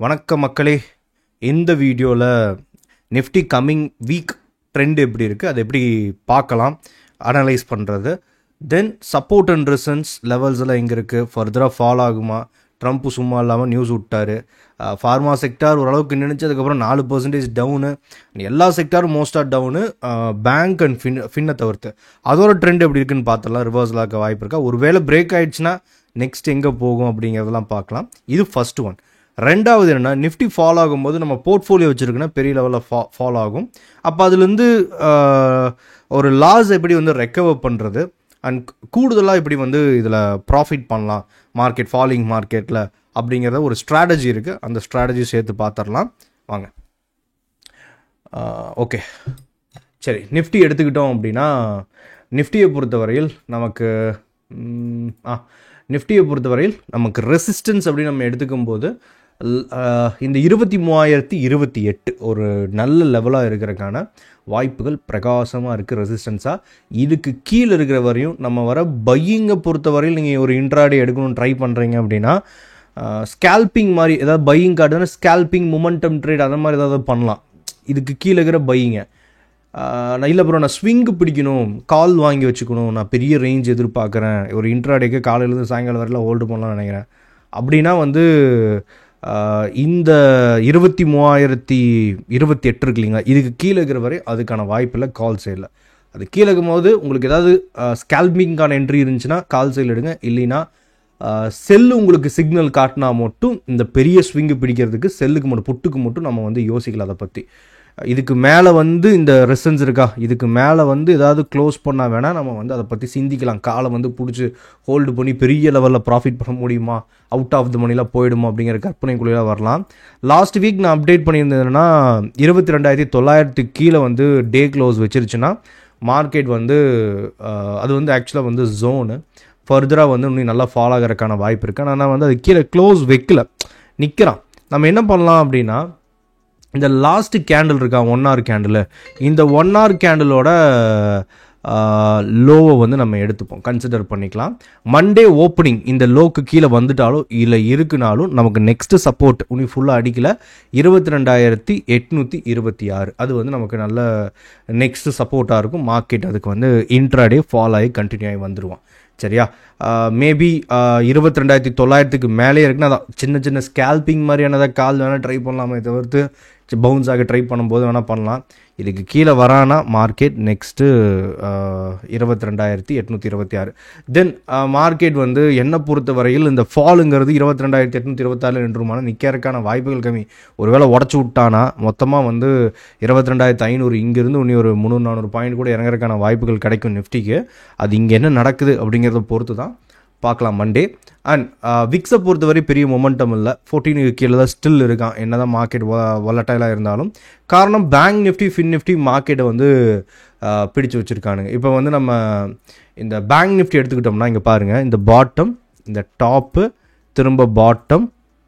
வணக்கம் மக்களே. இந்த வீடியோவில் நிஃப்டி கம்மிங் வீக் ட்ரெண்ட் எப்படி இருக்குது, அதை எப்படி பார்க்கலாம், அனலைஸ் பண்ணுறது. தென் சப்போர்ட் அண்ட் ரெசிஸ்டன்ஸ் லெவல்ஸில் எங்கே இருக்குது, ஃபர்தராக ஃபால் ஆகுமா, ட்ரம்ப் சும்மா இல்லாமல் நியூஸ் விட்டார். ஃபார்மா செக்டார் ஓரளவுக்கு நினைச்சதுக்கப்புறம் 4% டவுனு, எல்லா செக்டாரும் மோஸ்ட்டாக டவுனு, பேங்க் அண்ட் ஃபின்னை தவிர்த்து. அதோட ட்ரெண்ட் எப்படி இருக்குன்னு பார்த்துடலாம். ரிவர்ஸில் இருக்க வாய்ப்பு இருக்கா, ஒரு வேளை பிரேக் ஆகிடுச்சுன்னா நெக்ஸ்ட் எங்கே போகும் அப்படிங்கிறதெல்லாம் பார்க்கலாம். இது ஃபர்ஸ்ட் ஒன். ரெண்டாவது என்னென்னா, நிஃப்டி ஃபால் ஆகும்போது நம்ம போர்ட்ஃபோலியோ வச்சுருக்குன்னா பெரிய லெவலில் ஃபால் ஆகும். அப்போ அதுலேருந்து ஒரு லாஸ் எப்படி ரெக்கவர் பண்ணுறது அண்ட் கூடுதலாக இப்படி இதில் ப்ராஃபிட் பண்ணலாம் மார்க்கெட் ஃபாலிங் மார்க்கெட்டில் அப்படிங்கிறத ஒரு ஸ்ட்ராட்டஜி இருக்குது. அந்த ஸ்ட்ராட்டஜி சேர்த்து பார்த்துடலாம் வாங்க. ஓகே, சரி. நிஃப்டி எடுத்துக்கிட்டோம் அப்படின்னா, நிஃப்டியை பொறுத்தவரையில் நமக்கு ரெசிஸ்டன்ஸ் அப்படின்னு நம்ம எடுத்துக்கும் போது இந்த 23,028 ஒரு நல்ல லெவலாக இருக்கிறதுக்கான வாய்ப்புகள் பிரகாசமாக இருக்குது. ரெசிஸ்டன்ஸாக இதுக்கு கீழே இருக்கிற வரையும் நம்ம வர பையிங்கை பொறுத்தவரையில் நீங்கள் ஒரு இன்ட்ராடே எடுக்கணும்னு ட்ரை பண்ணுறீங்க அப்படின்னா, ஸ்கேல்பிங் மாதிரி ஏதாவது பையிங் கார்டுனா ஸ்கேல்பிங் மொமெண்டம் ட்ரேட் அந்த மாதிரி ஏதாவது பண்ணலாம். இதுக்கு கீழே இருக்கிற பையிங்க இல்லை ப்ரோ, நான் ஸ்விங்கு பிடிக்கணும், கால் வாங்கி வச்சுக்கணும், நான் பெரிய ரேஞ்ச் எதிர்பார்க்குறேன், ஒரு இன்ட்ராடேக்கு காலையிலேருந்து சாயங்காலம் வரையில் ஹோல்டு பண்ணலாம்னு நினைக்கிறேன் அப்படின்னா இந்த 23,028 இருக்கு இல்லைங்களா, இதுக்கு கீழே இருக்கிற வரை அதுக்கான வாய்ப்பில்லை கால் சைடில். அது கீழே இருக்கும்போது உங்களுக்கு ஏதாவது ஸ்கேல்பிங்கான என்ட்ரி இருந்துச்சுன்னா கால் சைடில் எடுங்க. இல்லைன்னா செல்லு உங்களுக்கு சிக்னல் காட்டினா மட்டும் இந்த பெரிய ஸ்விங்கு பிடிக்கிறதுக்கு செல்லுக்கு மட்டும் புட்டுக்கு மட்டும் நம்ம யோசிக்கலாம் அதை பற்றி. இதுக்கு மேலே இந்த ரெசிஸ்டன்ஸ் இருக்கா, இதுக்கு மேலே ஏதாவது க்ளோஸ் பண்ணால் வேணால் நம்ம அதை பற்றி சிந்திக்கலாம். காலை பிடிச்சி ஹோல்டு பண்ணி பெரிய லெவலில் ப்ராஃபிட் பண்ண முடியுமா, அவுட் ஆஃப் த மணிலாம் போயிடுமா அப்படிங்கிற கற்பனைக்குள்ளே வரலாம். லாஸ்ட் வீக் நான் அப்டேட் பண்ணியிருந்ததுன்னா 22,900 கீழே டே க்ளோஸ் வச்சிருச்சுன்னா மார்க்கெட் அது ஆக்சுவலாக ஜோனு ஃபர்தராக இன்னும் நல்லா ஃபாலோ ஆகிறதுக்கான வாய்ப்பு இருக்குது. ஆனால் அது கீழே க்ளோஸ் வைக்கல, நிற்கிறான். நம்ம என்ன பண்ணலாம் அப்படின்னா, இந்த லாஸ்ட் கேண்டில் இருக்கா 1 hour கேண்டில், இந்த 1 hour கேண்டிலோட லோவை நம்ம எடுத்துப்போம், கன்சிடர் பண்ணிக்கலாம். மண்டே ஓப்பனிங் இந்த லோக்கு கீழே வந்துட்டாலும் இல்லை இருக்குனாலும் நமக்கு நெக்ஸ்ட் சப்போர்ட் இன்னும் ஃபுல்லாக அடிக்கல 22,826. அது நமக்கு நல்ல நெக்ஸ்ட் சப்போர்ட்டாக இருக்கும். மார்க்கெட் அதுக்கு இன்ட்ராடே ஃபால் ஆகி கண்டினியூ ஆகி வந்துடுவான். சரியா, மேபி 22,900க்கு மேலே இருக்குன்னா அதான் சின்ன சின்ன ஸ்கேல்பிங் மாதிரியானதாக கால் வேணால் ட்ரை பண்ணலாமே தவிர்த்து பவுன்ஸ் ஆக ட்ரை பண்ணும்போது வேணால் பண்ணலாம். இதுக்கு கீழே வரானா மார்க்கெட் நெக்ஸ்ட்டு 22,826. தென் மார்க்கெட் என்னை பொறுத்த வரையில் இந்த ஃபாலுங்கிறது 22,826 நின்றுமான நிற்கிறதுக்கான வாய்ப்புகள் கம்மி. ஒருவேளை உடச்சி விட்டானா மொத்தமாக 22,500 இங்கேருந்து இன்னும் ஒரு 300-400 பாயிண்ட் கூட இறங்குறதுக்கான வாய்ப்புகள் கிடைக்கும் நிஃப்டிக்கு. அது இங்கே என்ன நடக்குது அப்படிங்கிறத பொறுத்து தான் பார்க்கலாம் மண்டே. அண்ட் விக்ஸை பொறுத்தவரை பெரிய மொமெண்டம் இல்லை, 14 கீழே தான் ஸ்டில் இருக்கான் என்ன தான் மார்க்கெட் வொலட்டைலாக இருந்தாலும். காரணம் பேங்க் நிஃப்டி ஃபின் நிஃப்டி மார்க்கெட்டை பிடிச்சு வச்சுருக்கானுங்க. இப்போ நம்ம இந்த பேங்க் நிஃப்டி எடுத்துக்கிட்டோம்னா இங்கே பாருங்கள், இந்த பாட்டம், இந்த டாப்பு, திரும்ப பாட்டம்,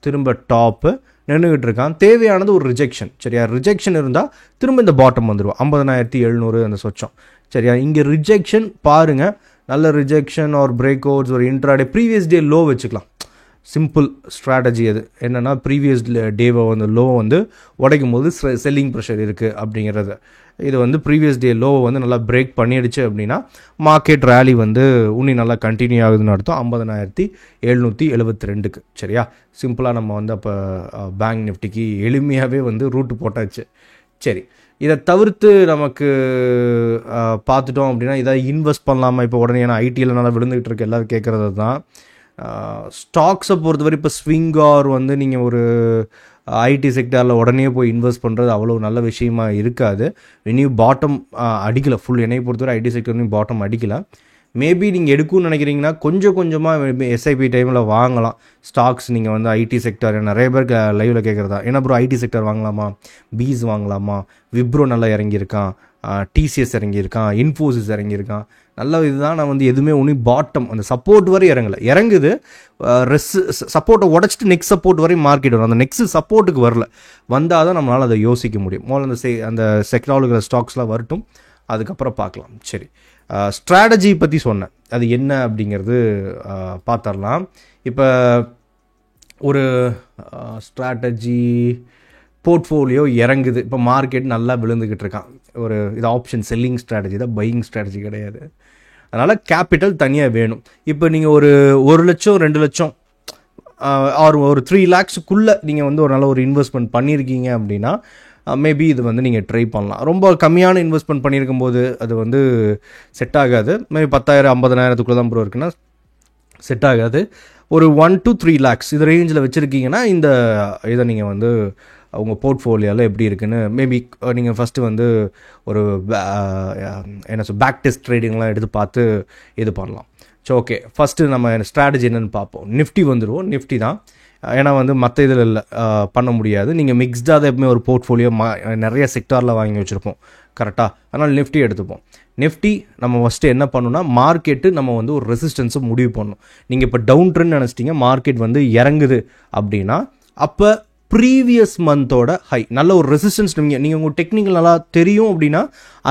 திரும்ப டாப்பு நின்றுக்கிட்டு இருக்கான். தேவையானது ஒரு ரிஜெக்ஷன். சரியா, ரிஜெக்ஷன் இருந்தால் திரும்ப இந்த பாட்டம் வந்துடுவோம் 50,700 அந்த சொச்சம். சரியா, இங்கே ரிஜெக்ஷன் பாருங்கள், நல்ல ரிஜெக்ஷன் ஒரு பிரேக் அவுட்ஸ், ஒரு இன்ட்ராடே ப்ரீவியஸ் டே லோ வச்சுக்கலாம். சிம்பிள் ஸ்ட்ராட்டஜி அது என்னென்னா, ப்ரீவியஸ் டேவை லோ உடைக்கும் போது செல்லிங் ப்ரெஷர் இருக்குது அப்படிங்கிறது. இது ப்ரீவியஸ் டே லோவை நல்லா பிரேக் பண்ணிடுச்சு அப்படின்னா மார்க்கெட் ரேலி இன்னும் நல்லா கண்டினியூ ஆகுதுன்னு அர்த்தம் 50,772க்கு. சரியா, சிம்பிளாக நம்ம அப்போ பேங்க் நிஃப்டிக்கு எளிமையாகவே ரூட்டு போட்டாச்சு. சரி, இதை தவிர்த்து நமக்கு பார்த்துட்டோம் அப்படின்னா இதை இன்வெஸ்ட் பண்ணலாமா இப்போ உடனே, ஏன்னா ஐடியில் நல்லா விழுந்துகிட்டு இருக்கு எல்லோரும் கேட்குறது தான். ஸ்டாக்ஸை பொறுத்தவரை இப்போ ஸ்விங் ஆர் நீங்கள் ஒரு ஐடி செக்டாரில் உடனே போய் இன்வெஸ்ட் பண்ணுறது அவ்வளோ நல்ல விஷயமா இருக்காது. இனியும் பாட்டம் அடிக்கலை ஃபுல், என்னை பொறுத்தவரை ஐடி செக்டர்லையும் பாட்டம் அடிக்கலை. மேபி நீங்கள் எடுக்கும்னு நினைக்கிறீங்கன்னா கொஞ்சம் கொஞ்சமாக எஸ்ஐபி டைமில் வாங்கலாம் ஸ்டாக்ஸ். நீங்கள் ஐடி செக்டர் நிறைய பேருக்கு லைவில் கேட்குறதா, ஏன்னா ப்ரோ ஐடி செக்டர் வாங்கலாமா, பீஸ் வாங்கலாமா, விப்ரோ நல்லா இறங்கியிருக்கான், டிசிஎஸ் இறங்கியிருக்கான், இன்ஃபோசிஸ் இறங்கியிருக்கான், நல்ல இதுதான். நான் எதுவுமே ஒன்றும் பாட்டம் அந்த சப்போர்ட் வரை இறங்குது, சப்போர்ட்டை உடச்சிட்டு நெக்ஸ்ட் சப்போர்ட் வரை மார்க்கெட் வரும். அந்த நெக்ஸ்ட் சப்போர்ட்டுக்கு வரல, வந்தால் தான் நம்மளால் அதை யோசிக்க முடியும். முதல்ல அந்த செக்டாரில் ஸ்டாக்ஸ்லாம் வரட்டும், அதுக்கப்புறம் பார்க்கலாம். சரி, ஸ்ட்ராட்டஜி பற்றி சொன்னேன், அது என்ன அப்படிங்கிறது பார்த்துடலாம். இப்போ ஒரு ஸ்ட்ராட்டஜி போர்ட்ஃபோலியோ இறங்குது, இப்போ மார்க்கெட் நல்லா விழுந்துக்கிட்டு இருக்கான், ஒரு இது ஆப்ஷன் செல்லிங் ஸ்ட்ராட்டஜி தான், பையிங் ஸ்ட்ராட்டஜி கிடையாது. அதனால் கேபிட்டல் தனியாக வேணும். இப்போ நீங்கள் ஒரு 1 லட்சம் 2 லட்சம் ஒரு 3 lakhsக்குள்ளே நீங்கள் வந்து ஒரு நல்ல ஒரு இன்வெஸ்ட்மெண்ட் பண்ணியிருக்கீங்க அப்படின்னா மேபி இது வந்து நீங்கள் ட்ரை பண்ணலாம். ரொம்ப கம்மியான இன்வெஸ்ட்மெண்ட் பண்ணியிருக்கும் போது அது வந்து செட் ஆகாது. மேபி 10,000 50,000க்குள்ளே தான் ப்ரோ இருக்குன்னா செட் ஆகாது. ஒரு 1 to 3 lakhs இது ரேஞ்சில் வச்சுருக்கீங்கன்னா இந்த இதை நீங்கள் வந்து உங்கள் போர்ட்ஃபோலியோவில் எப்படி இருக்குன்னு மேபி நீங்கள் ஃபஸ்ட்டு வந்து ஒரு பேக் டெஸ்ட் ட்ரேடிங்லாம் எடுத்து பார்த்து இது பண்ணலாம். ஸோ ஓகே, ஃபஸ்ட்டு நம்ம ஸ்ட்ராட்டஜி என்னென்னு பார்ப்போம். நிஃப்டி வந்துடுவோம். நிஃப்டி தான், ஏன்னா வந்து மற்ற இதில் இல்லை பண்ண முடியாது. நீங்கள் மிக்ஸ்டாக தான் எப்பவுமே ஒரு போர்ட்ஃபோலியோ நிறைய செக்டாரில் வாங்கி வச்சுருப்போம் கரெக்டாக. அதனால் நிஃப்டி எடுத்துப்போம். நிஃப்டி நம்ம ஃபஸ்ட்டு என்ன பண்ணணும்னா மார்க்கெட்டு நம்ம வந்து ஒரு ரெசிஸ்டன்ஸை முடிவு பண்ணணும். நீங்கள் இப்போ டவுன் ட்ரெண்ட் நினச்சிட்டிங்க, மார்க்கெட் வந்து இறங்குது அப்படின்னா அப்போ ப்ரீவியஸ் மந்தோட ஹை நல்ல ஒரு ரெசிஸ்டன்ஸ் நீங்கள் உங்கள் டெக்னிக்கல் நல்லா தெரியும் அப்படின்னா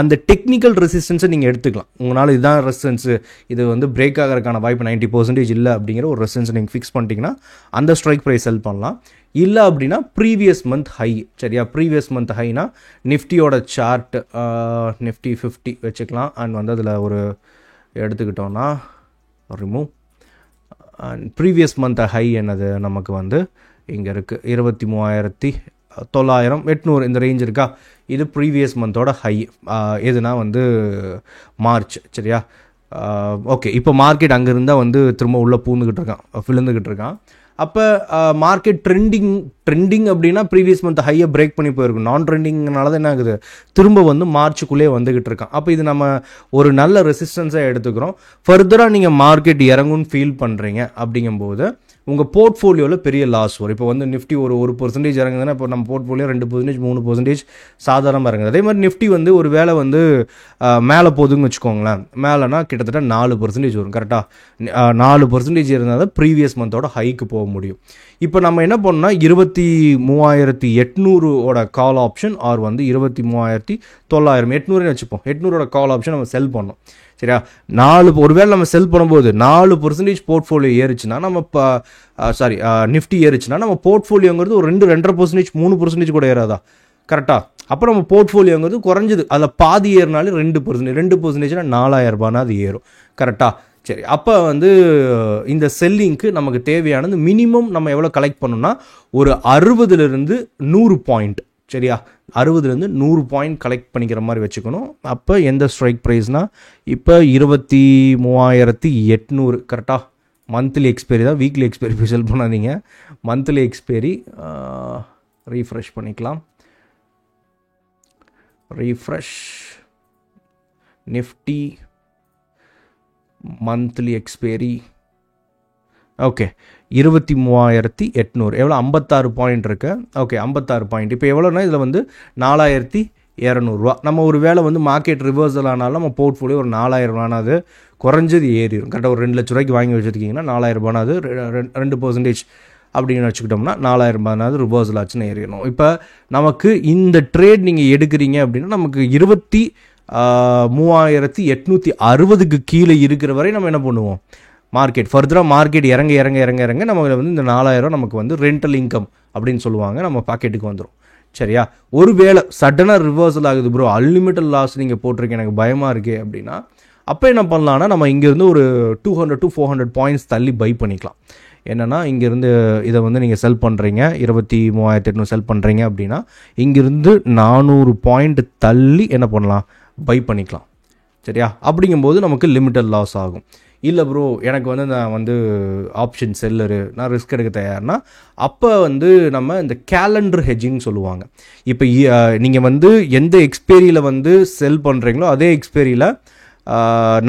அந்த டெக்னிக்கல் ரெசிஸ்டன்ஸை நீங்கள் எடுத்துக்கலாம். உங்களால் இதுதான் ரெசிஸ்டன்ஸு, இது வந்து பிரேக் ஆகிறதுக்கான வாய்ப்பு 90% இல்லை அப்படிங்கிற ஒரு ரெசிஸ்டன்ஸை நீங்கள் ஃபிக்ஸ் பண்ணிட்டீங்கன்னா அந்த ஸ்ட்ரைக் ப்ரைஸ் செல் பண்ணலாம். இல்லை அப்படின்னா ப்ரீவியஸ் மந்த் ஹை, சரியா, ப்ரீவியஸ் மந்த் ஹைனா நிஃப்டியோட சார்ட் நிஃப்டி 50 வச்சுக்கலாம். அண்ட் வந்து அதில் ஒரு எடுத்துக்கிட்டோன்னா remove and previous month high என்னது நமக்கு வந்து இங்கே இருக்குது 23,900 800 இந்த ரேஞ்ச் இருக்கா. இது ப்ரீவியஸ் மந்தோட ஹை. எதுனா வந்து மார்ச், சரியா. ஓகே, இப்போ மார்க்கெட் அங்கே இருந்தால் வந்து திரும்ப உள்ளே பூந்துக்கிட்டு இருக்கான், விழுந்துக்கிட்டு இருக்கான். அப்போ மார்க்கெட் ட்ரெண்டிங் அப்படின்னா ப்ரீவியஸ் மந்த் ஹையை பிரேக் பண்ணி போயிருக்கும். நான் ட்ரெண்டிங்னால தான் என்ன ஆகுது, திரும்ப வந்து மார்ச்சுக்குள்ளே வந்துக்கிட்டு இருக்கான். அப்போ இது நம்ம ஒரு நல்ல ரெசிஸ்டன்ஸாக எடுத்துக்கிறோம். ஃபர்தராக நீங்கள் மார்க்கெட் இறங்குன்னு ஃபீல் பண்ணுறீங்க அப்படிங்கும்போது உங்கள் போர்ட்ஃபோலியோவில் பெரிய லாஸ் வரும். இப்போ வந்து நிஃப்டி ஒரு 1% இறங்குதுன்னா இப்போ நம்ம போர்ட்ஃபோலியோ 2% 3% சாதாரணமாக இறங்குது. அதே மாதிரி நிஃப்டி வந்து ஒரு வேளை வந்து மேலே போகுதுன்னு வச்சுக்கோங்களேன், மேலேனா கிட்டத்தட்ட 4% வரும் கரெக்டாக. 4% இருந்தால் தான் ப்ரீவியஸ் மந்தோட ஹைக்கு போக முடியும். இப்போ நம்ம என்ன பண்ணோம்னா 23,800 கால் ஆப்ஷன் ஆர் வந்து 23,900 800 வச்சுப்போம். 800 கால் ஆப்ஷன் நம்ம செல் பண்ணோம், சரியா. ஒருவேளை நம்ம செல் பண்ணும்போது 4% போர்ட்ஃபோலியோ ஏறிச்சுன்னா நம்ம இப்போ நிஃப்டி ஏறிச்சுன்னா நம்ம போர்ட்ஃபோலியோங்கிறது ஒரு 2-2.5% 3% கூட ஏறாதா கரெக்டாக. அப்போ நம்ம போர்ட்ஃபோலியோங்கிறது குறைஞ்சது அதில் பாதி ஏறினாலும் 2%, 4,000 அது ஏறும் கரெக்டாக. சரி, அப்போ வந்து இந்த செல்லிங்க்கு நமக்கு தேவையானது மினிமம் நம்ம எவ்வளோ கலெக்ட் பண்ணணும்னா ஒரு 60லேருந்து 100 பாயிண்ட், சரியா. 60லேருந்து 100 பாயிண்ட் கலெக்ட் பண்ணிக்கிற மாதிரி வச்சுக்கணும். அப்போ எந்த ஸ்ட்ரைக் ப்ரைஸ்னால் இப்போ 23,800 கரெக்டாக. மந்த்லி எக்ஸ்பைரி தான், வீக்லி எக்ஸ்பைரி செல் பண்ணாதீங்க. மந்த்லி எக்ஸ்பைரி ரீஃப்ரெஷ் பண்ணிக்கலாம். Refresh Nifty monthly expiry okay 23,800 எவ்வளோ 56 பாயிண்ட் இருக்கு. Okay 56 point. இப்போ எவ்வளோனா இதில் வந்து 4,200 நம்ம ஒரு வேளை வந்து மார்க்கெட் ரிவர்சல் ஆனாலும் நம்ம போர்ட்ஃபோலியோ ஒரு 4,000 அது குறைஞ்சது ஏறிடும். கரெக்டாக ஒரு 2 லட்ச ரூபாய்க்கு வாங்கி வச்சுருக்கீங்கன்னா 4,000 அது 2% அப்படின்னு வச்சுக்கிட்டோம்னா 4,000 ரிவர்சல் ஆச்சுன்னு ஏறிடணும். இப்போ நமக்கு இந்த ட்ரேட் நீங்கள் எடுக்கிறீங்க அப்படின்னா நமக்கு 23,860க்கு கீழே இருக்கிற வரை நம்ம என்ன பண்ணுவோம், மார்க்கெட் ஃபர்தராக மார்க்கெட் இறங்க நம்ம வந்து இந்த 4,000 நமக்கு வந்து ரெண்டல் இன்கம் அப்படின்னு சொல்லுவாங்க, நம்ம பாக்கெட்டுக்கு வந்துடும், சரியா. ஒரு வேளை சடனாக ரிவர்சல் ஆகுது ப்ரோ, அன்லிமிட்டட் லாஸ் நீங்கள் போட்டிருக்கேன் எனக்கு பயமாக இருக்கே அப்படின்னா அப்போ என்ன பண்ணலான்னா நம்ம இங்கேருந்து ஒரு 200 to 400 பாயிண்ட்ஸ் தள்ளி பை பண்ணிக்கலாம். என்னென்னா இங்கேருந்து இதை வந்து நீங்கள் செல் பண்ணுறீங்க 23,800 செல் பண்ணுறீங்க அப்படின்னா இங்கேருந்து 400 பாயிண்ட் தள்ளி என்ன பண்ணலாம், பை பண்ணிக்கலாம், சரியா. அப்படிங்கும்போது நமக்கு லிமிட்டட் லாஸ் ஆகும். இல்லை ப்ரோ எனக்கு வந்து நான் வந்து ஆப்ஷன் செல்லரு, நான் ரிஸ்க் எடுக்க தயார்னா அப்போ வந்து நம்ம இந்த கேலண்டர் ஹெட்ஜிங் சொல்லுவாங்க. இப்போ நீங்கள் வந்து எந்த எக்ஸ்பைரியில் வந்து செல் பண்ணுறீங்களோ அதே எக்ஸ்பைரியில்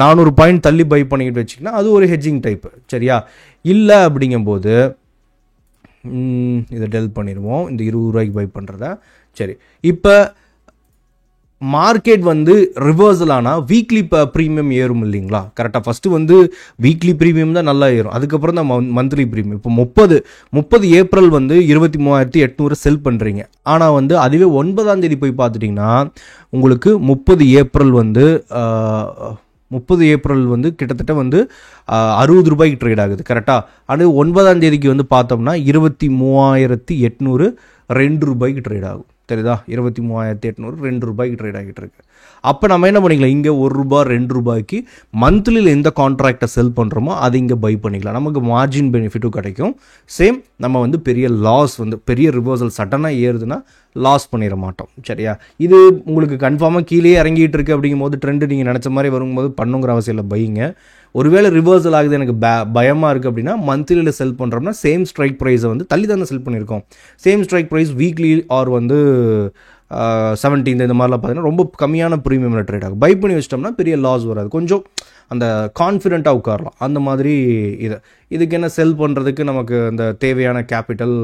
400 பாயிண்ட் தள்ளி பை பண்ணிக்கிட்டு வச்சிங்கன்னா அது ஒரு ஹெட்ஜிங் டைப்பு, சரியா. இல்லை அப்படிங்கும்போது இதை டெல் பண்ணிடுவோம், இந்த 20 ரூபாய்க்கு பை பண்ணுறத. சரி, இப்போ மார்க்கெட் வந்து ரிவர்சல் ஆனால் வீக்லி ப்ரீமியம் ஏறும் இல்லைங்களா, கரெக்டாக. ஃபஸ்ட்டு வந்து வீக்லி ப்ரீமியம் தான் நல்லா ஏறும், அதுக்கப்புறம் தான் மந்த்லி ப்ரீமியம். இப்போ 30 ஏப்ரல் வந்து 23,800 செல் பண்ணுறீங்க. ஆனால் வந்து அதுவே 9ஆம் தேதி போய் பார்த்துட்டிங்கன்னா உங்களுக்கு 30 ஏப்ரல் வந்து 30 ஏப்ரல் வந்து கிட்டத்தட்ட வந்து 60 ரூபாய்க்கு ட்ரேட் ஆகுது கரெக்டாக. அது 9ஆம் தேதிக்கு வந்து பார்த்தோம்னா 23,800 2 ரூபாய்க்கு ட்ரேட் ஆகும். தெரியுதா? 23,800 2 ரூபாய்க்கு ட்ரேட் ஆகிட்டு இருக்கு. அப்போ நம்ம என்ன பண்ணிக்கலாம், இங்கே 1 ரூபா 2 ரூபாய்க்கு மந்த்லியில் எந்த கான்ட்ராக்டை செல் பண்ணுறோமோ அது இங்கே பை பண்ணிக்கலாம். நமக்கு மார்ஜின் பெனிஃபிட்டும் கிடைக்கும். சேம் நம்ம வந்து பெரிய லாஸ் வந்து பெரிய ரிவர்சல் சடனாக ஏறுதுன்னா லாஸ் பண்ணிட மாட்டோம். சரியா? இது உங்களுக்கு கன்ஃபார்மாக கீழே இறங்கிட்டு இருக்கு அப்படிங்கும் போது ட்ரெண்டு நீங்கள் நினச்ச மாதிரி வரும்போது பண்ணுங்கிற அவசியம் இல்லை, பையிங்க. ஒருவேளை ரிவர்சல் ஆகுது எனக்கு பயமாக இருக்குது அப்படின்னா மந்த்லியில் செல் பண்ணுறோம்னா சேம் ஸ்ட்ரைக் ப்ரைஸை வந்து தள்ளி தானே செல் பண்ணியிருக்கோம். சேம் ஸ்ட்ரைக் ப்ரைஸ் வீக்லி ஆர் வந்து 17 இந்த மாதிரிலாம் பார்த்தீங்கன்னா ரொம்ப கம்மியான ப்ரீமியமில் ட்ரேட் ஆகும். பை பண்ணி வச்சிட்டோம்னா பெரிய லாஸ் வராது, கொஞ்சம் அந்த கான்ஃபிடென்ட்டாக உட்காரலாம். அந்த மாதிரி இதுக்கு என்ன செல் பண்ணுறதுக்கு நமக்கு அந்த தேவையான கேபிட்டல்,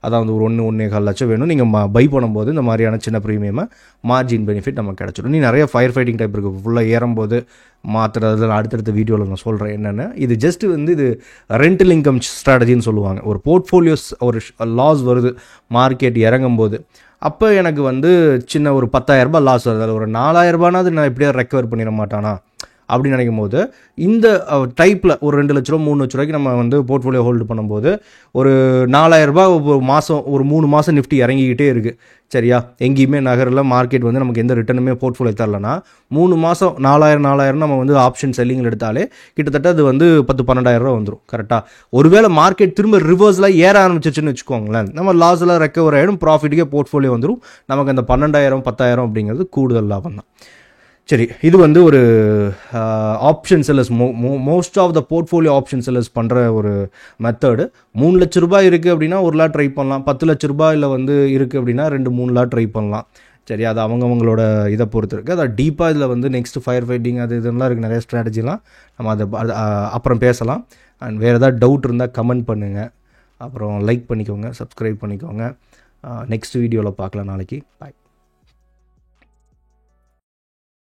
அதாவது ஒரு 1.25 லட்சம் வேணும். நீங்கள் பை பண்ணும்போது இந்த மாதிரியான சின்ன ப்ரீமியமாக மார்ஜின் பெனிஃபிட் நமக்கு கிடச்சிடும். நீ நிறைய ஃபயர் ஃபைட்டிங் டைப் இருக்குது, ஃபுல்லாக ஏறும்போது மாற்றுறது அடுத்தடுத்த வீடியோவில் நான் சொல்கிறேன் என்னென்னு. இது ஜஸ்ட் வந்து இது ரெண்டல் இன்கம் ஸ்ட்ராட்டஜின்னு சொல்லுவாங்க. ஒரு போர்ட்ஃபோலியோஸ் ஒரு லாஸ் வருது மார்க்கெட் இறங்கும் போது, அப்போ எனக்கு வந்து சின்ன ஒரு 10,000 லாஸ் வருது, அதில் ஒரு 4,000 ரூபானாவது நான் எப்படியா ரெக்கவர் பண்ணிட மாட்டானா அப்படின்னு நினைக்கும் போது இந்த டைப்பில் ஒரு 2 லட்ச ரூபா 3 லட்ச ரூபாய்க்கு நம்ம வந்து போர்ட்ஃபோலியோ ஹோல்டு பண்ணும்போது ஒரு 4,000 ரூபாய் ஒரு மாதம், ஒரு 3 மாதம் நிஃப்டி இறங்கிக்கிட்டே இருக்குது. சரியா? எங்கேயுமே நகரில் மார்க்கெட் வந்து நமக்கு எந்த ரிட்டர்னுமே போர்ட்ஃபோலியோ தரலன்னா 3 மாதம் 4,000 நம்ம வந்து ஆப்ஷன் செல்லிங்கில் எடுத்தாலே கிட்டத்தட்ட அது வந்து 10-12,000 ரூபா வந்துடும். கரெக்டாக? ஒருவேளை மார்க்கெட் திரும்ப ரிவர்ஸில் ஏற ஆரம்பிச்சிச்சுன்னு வச்சுக்கோங்களேன், நம்ம லாஸில் ரெக்கவர் ஆகிடும், ப்ராஃபிட்டுக்கே போர்ட்ஃபோலியோ வந்துடும். நமக்கு அந்த 12,000-10,000 அப்படிங்கிறது கூடுதல் லாபம் தான். சரி, இது வந்து ஒரு option sellers most of the portfolio option sellers பண்ணுற ஒரு மெத்தடு. 3 லட்ச ரூபாய் இருக்குது அப்படின்னா 1 லாட் ட்ரை பண்ணலாம். 10 லட்ச ரூபாயில் வந்து இருக்குது அப்படின்னா 2-3 லாட் ட்ரை பண்ணலாம். சரி, அது அவங்களோட இதை பொறுத்து இருக்குது. அதை டீப்பாக இதில் வந்து நெக்ஸ்ட் ஃபயர் ஃபைட்டிங் அது இதெல்லாம் இருக்குது, நிறைய ஸ்ட்ராட்டஜிலாம் நம்ம அதை அப்புறம் பேசலாம். அண்ட் வேறு ஏதாவது டவுட் இருந்தால் கமெண்ட் பண்ணுங்கள், அப்புறம் லைக் பண்ணிக்கோங்க, சப்ஸ்கிரைப் பண்ணிக்கோங்க. நெக்ஸ்ட் வீடியோவில் பார்க்கலாம் நாளைக்கு. பாய்.